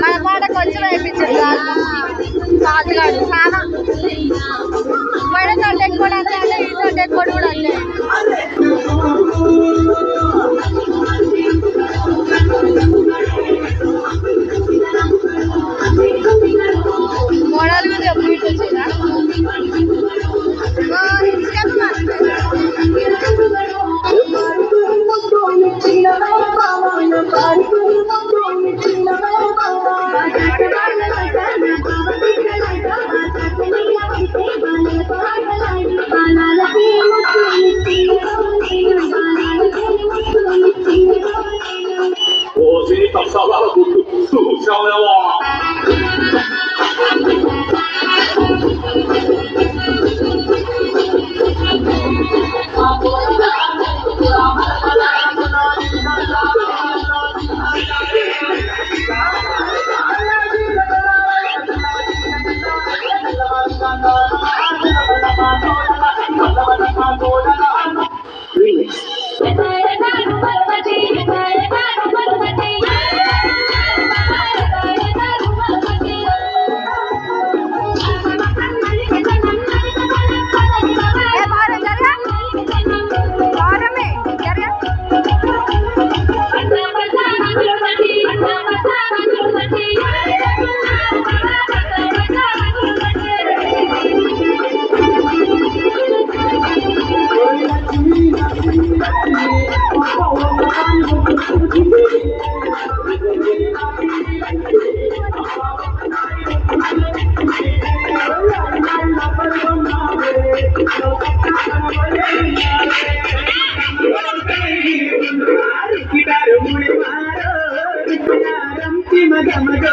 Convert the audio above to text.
మన పాట కొంచెం వేయించారు సాల్గాడు చాలా పైన తోట ఎక్కువ అంటే ఈ తోట ఎక్కువ కూడా అంటే మోడల్ మీద ఎప్పుడు వచ్చేదా我给你当啥来了？都想来哇！మగ మగ